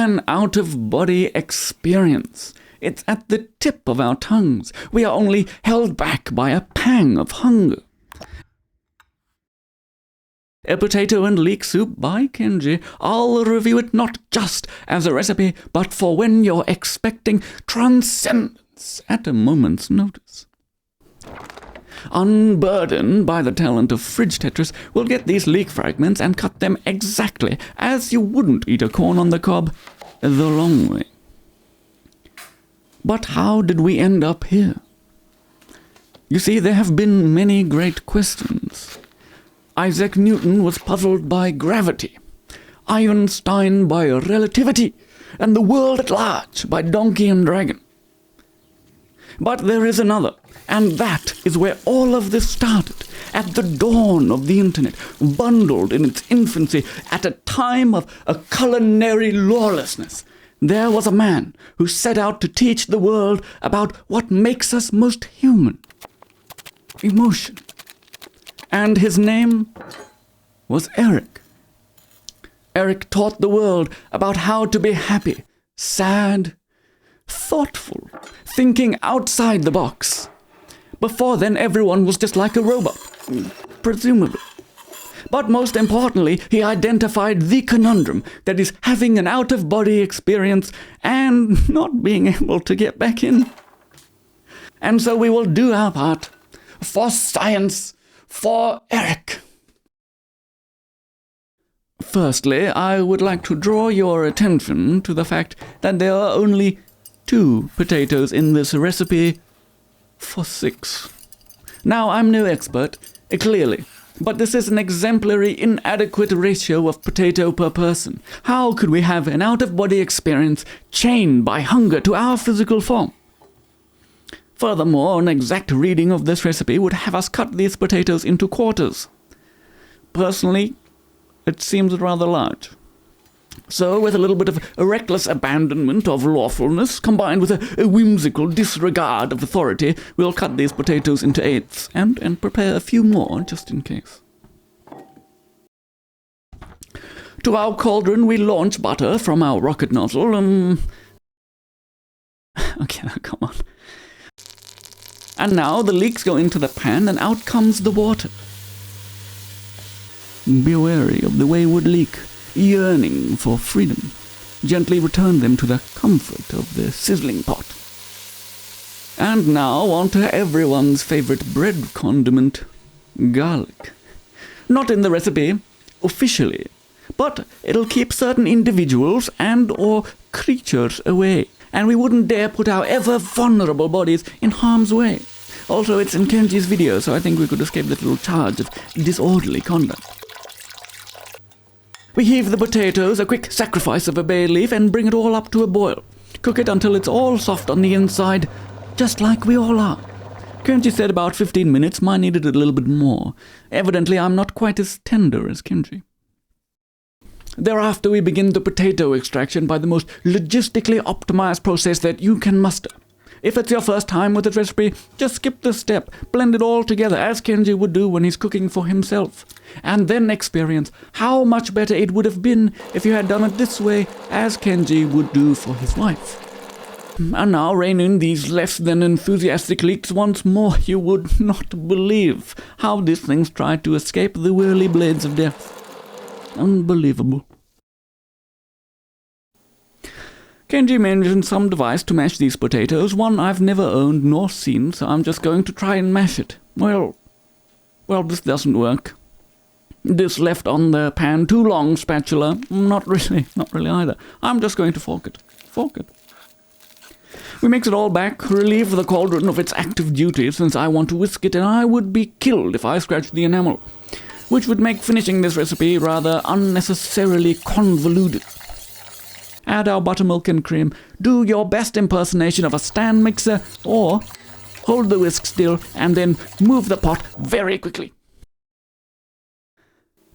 an out-of-body experience. It's at the tip of our tongues. We are only held back by a pang of hunger. A Potato and Leek Soup by Kenji. I'll review it not just as a recipe, but for when you're expecting transcendence at a moment's notice. Unburdened by the talent of fridge Tetris, we'll get these leek fragments and cut them exactly as you wouldn't eat a corn on the cob the long way. But how did we end up here? You see, there have been many great questions. Isaac Newton was puzzled by gravity, Einstein by relativity, and the world at large by donkey and dragon. But there is another, and that is where all of this started, at the dawn of the internet, bundled in its infancy at a time of a culinary lawlessness. There was a man who set out to teach the world about what makes us most human: emotion. And his name was Eric. Eric taught the world about how to be happy, sad, thoughtful, thinking outside the box. Before then, everyone was just like a robot, presumably. But most importantly, he identified the conundrum that is having an out-of-body experience and not being able to get back in. And so we will do our part for science, for Eric. Firstly, I would like to draw your attention to the fact that there are only 2 potatoes in this recipe for 6. Now, I'm no expert, clearly, but this is an exemplary inadequate ratio of potato per person. How could we have an out-of-body experience chained by hunger to our physical form? Furthermore, an exact reading of this recipe would have us cut these potatoes into quarters. Personally, it seems rather large. So, with a little bit of a reckless abandonment of lawfulness, combined with a whimsical disregard of authority, we'll cut these potatoes into 8ths and prepare a few more just in case. To our cauldron, we launch butter from our rocket nozzle. Okay, now come on. And now the leeks go into the pan, and out comes the water. Be wary of the wayward leek, yearning for freedom. Gently return them to the comfort of the sizzling pot. And now on to everyone's favorite bread condiment, garlic. Not in the recipe, officially, but it'll keep certain individuals and or creatures away, and we wouldn't dare put our ever vulnerable bodies in harm's way. Also, it's in Kenji's video, so I think we could escape that little charge of disorderly conduct. We heave the potatoes, a quick sacrifice of a bay leaf, and bring it all up to a boil. Cook it until it's all soft on the inside, just like we all are. Kenji said about 15 minutes, mine needed a little bit more. Evidently, I'm not quite as tender as Kenji. Thereafter, we begin the potato extraction by the most logistically optimized process that you can muster. If it's your first time with this recipe, just skip this step, blend it all together as Kenji would do when he's cooking for himself, and then experience how much better it would have been if you had done it this way as Kenji would do for his wife. And now rein in these less than enthusiastic leeks once more. You would not believe how these things tried to escape the whirly blades of death. Unbelievable. Kenji mentioned some device to mash these potatoes, one I've never owned nor seen, so I'm just going to try and mash it. Well, this doesn't work. This left on the pan too long spatula, not really either. I'm just going to fork it. We mix it all back, relieve the cauldron of its active duty since I want to whisk it, and I would be killed if I scratched the enamel, which would make finishing this recipe rather unnecessarily convoluted. Add our buttermilk and cream. Do your best impersonation of a stand mixer, or hold the whisk still and then move the pot very quickly.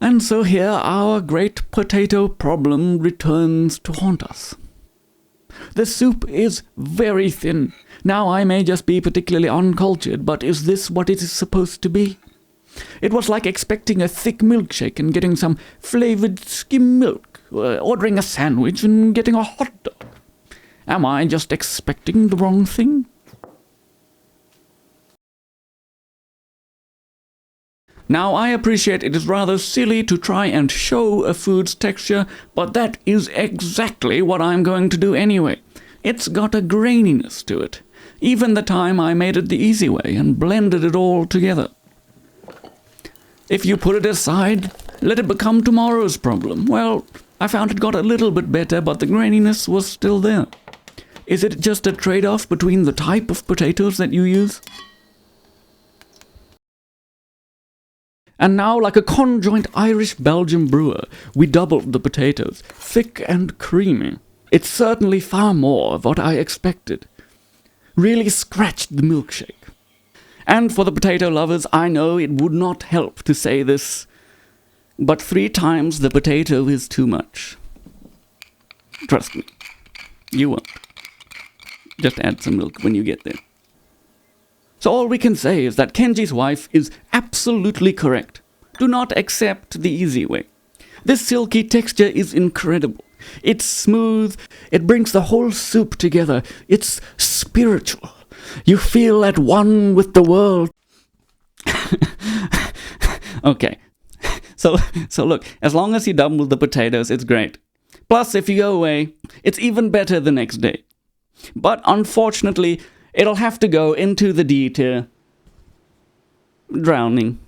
And so here our great potato problem returns to haunt us. The soup is very thin. Now, I may just be particularly uncultured, but is this what it is supposed to be? It was like expecting a thick milkshake and getting some flavored skim milk ordering a sandwich and getting a hot dog. Am I just expecting the wrong thing? Now, I appreciate it is rather silly to try and show a food's texture, but that is exactly what I'm going to do anyway. It's got a graininess to it, even the time I made it the easy way and blended it all together. If you put it aside, let it become tomorrow's problem. Well, I found it got a little bit better, but the graininess was still there. Is it just a trade-off between the type of potatoes that you use? And now, like a conjoint Irish-Belgian brewer, we doubled the potatoes, thick and creamy. It's certainly far more of what I expected. Really scratched the milkshake. And for the potato lovers, I know it would not help to say this, but 3 times the potato is too much. Trust me, you won't. Just add some milk when you get there. So all we can say is that Kenji's wife is absolutely correct. Do not accept the easy way. This silky texture is incredible. It's smooth. It brings the whole soup together. It's spiritual. You feel at one with the world. Okay. So look, as long as you double the potatoes, it's great. Plus, if you go away, it's even better the next day. But unfortunately, it'll have to go into the D tier. Drowning.